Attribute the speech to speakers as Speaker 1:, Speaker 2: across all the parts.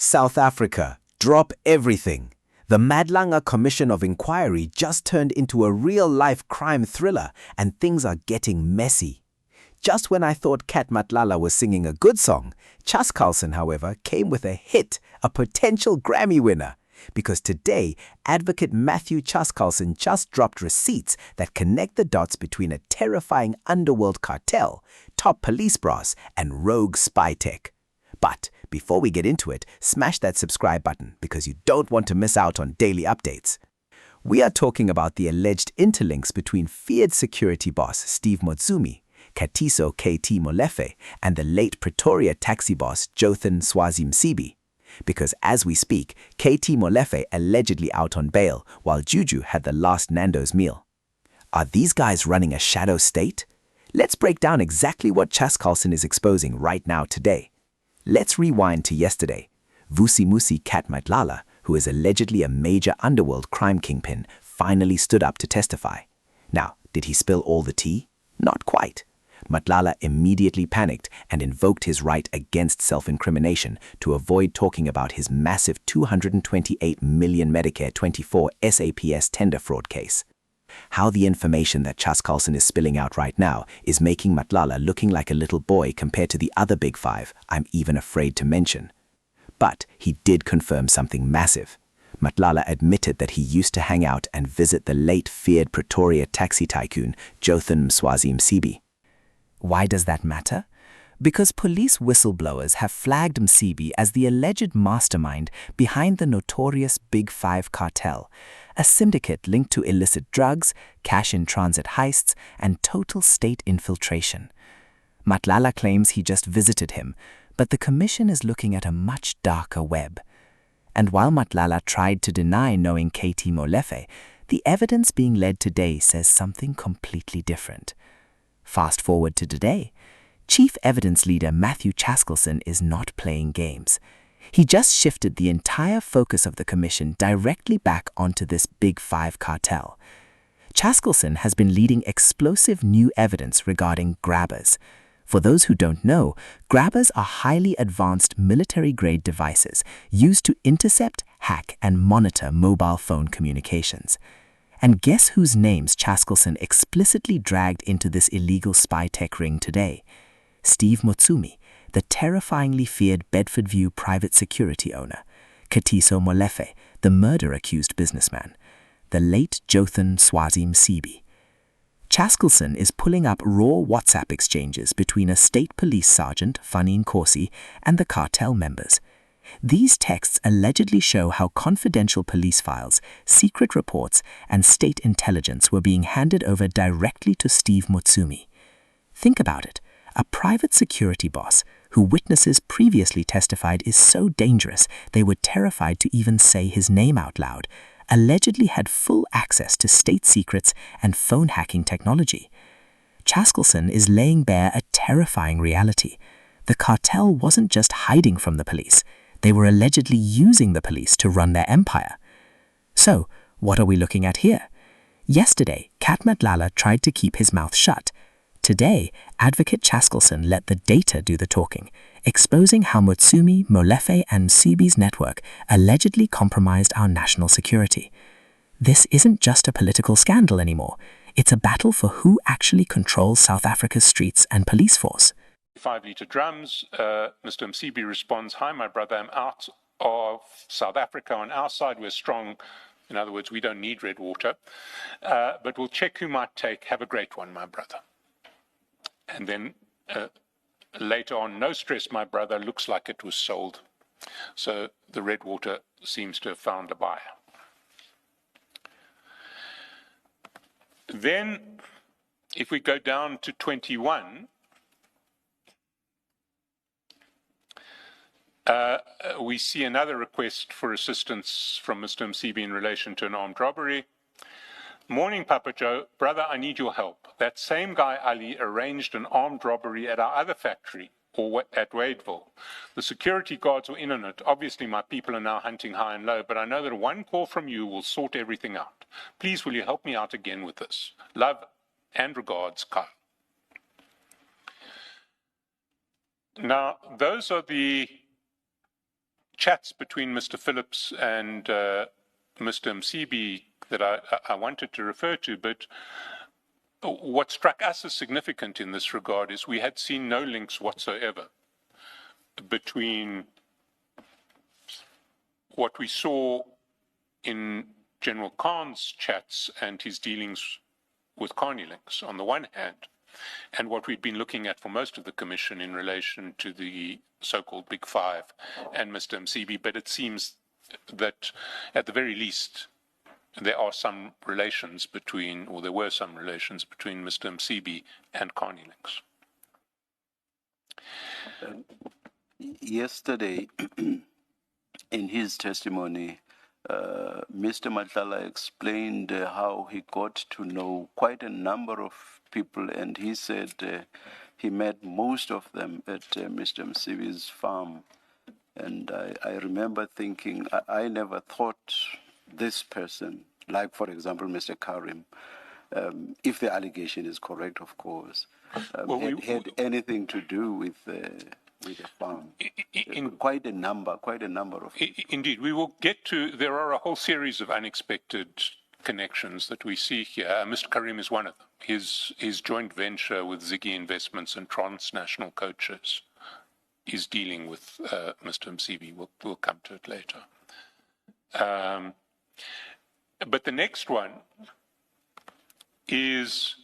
Speaker 1: South Africa, drop everything. The Matlala Commission of Inquiry just turned into a real-life crime thriller, and things are getting messy. Just when I thought Cat Matlala was singing a good song, Chaskalson, however, came with a hit, a potential Grammy winner. Because today, advocate Mathew Chaskalson just dropped receipts that connect the dots between a terrifying underworld cartel, top police brass, and rogue spy tech. But before we get into it, smash that subscribe button because you don't want to miss out on daily updates. We are talking about the alleged interlinks between feared security boss Steve Motsumi, Katiso KT Molefe, and the late Pretoria taxi boss Jotham Swazi Msibi. Because as we speak, KT Molefe allegedly out on bail, while Juju had the last Nando's meal. Are these guys running a shadow state? Let's break down exactly what Chaskalson is exposing right now today. Let's rewind to yesterday. Vusi Cat Matlala, who is allegedly a major underworld crime kingpin, finally stood up to testify. Now, did he spill all the tea? Not quite. Matlala immediately panicked and invoked his right against self-incrimination to avoid talking about his massive 228 million Medicare 24 SAPS tender fraud case. How the information that Chaskalson is spilling out right now is making Matlala looking like a little boy compared to the other big five I'm even afraid to mention. But he did confirm something massive. Matlala admitted that he used to hang out and visit the late feared Pretoria taxi tycoon Jotham Swazi Msibi. Why does that matter? Because police whistleblowers have flagged Msibi as the alleged mastermind behind the notorious Big Five cartel, a syndicate linked to illicit drugs, cash-in-transit heists, and total state infiltration. Matlala claims he just visited him, but the commission is looking at a much darker web. And while Matlala tried to deny knowing KT Molefe, the evidence being led today says something completely different. Fast forward to today, Chief Evidence Leader Mathew Chaskalson is not playing games. He just shifted the entire focus of the commission directly back onto this Big Five cartel. Chaskalson has been leading explosive new evidence regarding grabbers. For those who don't know, grabbers are highly advanced military-grade devices used to intercept, hack, and monitor mobile phone communications. And guess whose names Chaskalson explicitly dragged into this illegal spy tech ring today? Steve Motsumi, the terrifyingly feared Bedfordview private security owner, Katiso Molefe, the murder-accused businessman, the late Jotham Swazi Msibi. Chaskalson is pulling up raw WhatsApp exchanges between a state police sergeant, Fanine Nkosi, and the cartel members. These texts allegedly show how confidential police files, secret reports, and state intelligence were being handed over directly to Steve Motsumi. Think about it. A private security boss who witnesses previously testified is so dangerous they were terrified to even say his name out loud, allegedly had full access to state secrets and phone hacking technology. Chaskalson is laying bare a terrifying reality. The cartel wasn't just hiding from the police. They were allegedly using the police to run their empire. So, what are we looking at here? Yesterday, Cat Matlala tried to keep his mouth shut. Today, advocate Chaskalson let the data do the talking, exposing how Motsumi, Molefe, and Msibi's network allegedly compromised our national security. This isn't just a political scandal anymore. It's a battle for who actually controls South Africa's streets and police force.
Speaker 2: 5-litre drums. Mr. Msibi responds, "Hi, my brother, I'm out of South Africa. On our side, we're strong. In other words, we don't need red water. But we'll check who might take. Have a great one, my brother." And then later on, "No stress, my brother. Looks like it was sold." So the red water seems to have found a buyer. Then, if we go down to 21, we see another request for assistance from Mr. Msibi in relation to an armed robbery. "Morning, Papa Joe. Brother, I need your help. That same guy, Ali, arranged an armed robbery at our other factory, or at Wadeville. The security guards were in on it. Obviously, my people are now hunting high and low, but I know that one call from you will sort everything out. Please, will you help me out again with this? Love and regards, Kyle." Now, those are the chats between Mr. Phillips and Mr. Msibi that I wanted to refer to, but what struck us as significant in this regard is we had seen no links whatsoever between what we saw in General Khan's chats and his dealings with Carney links on the one hand, and what we'd been looking at for most of the Commission in relation to the so-called Big Five and Mr. Msibi, but it seems that at the very least there are some relations between, or there were some relations between Mr. Msibi and Carney links.
Speaker 3: Yesterday, in his testimony, Mr. Matlala explained how he got to know quite a number of people, and he said he met most of them at Mr. Msibi's farm. And I remember thinking, I never thought this person, like, for example, Mr. Karim, if the allegation is correct, of course, had anything to do with the farm. Quite a number of people.
Speaker 2: Indeed, we will get to, there are a whole series of unexpected connections that we see here. Mr. Karim is one of them. His joint venture with Ziggy Investments and Transnational Coaches is dealing with Mr. Msibi. We'll come to it later. But the next one is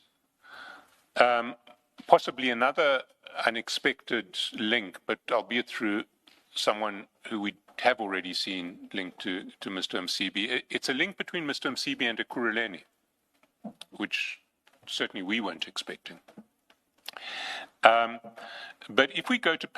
Speaker 2: possibly another unexpected link, but albeit through someone who we have already seen linked to Mr. Msibi. It's a link between Mr. Msibi and Ekurhuleni, which certainly we weren't expecting. But if we go to page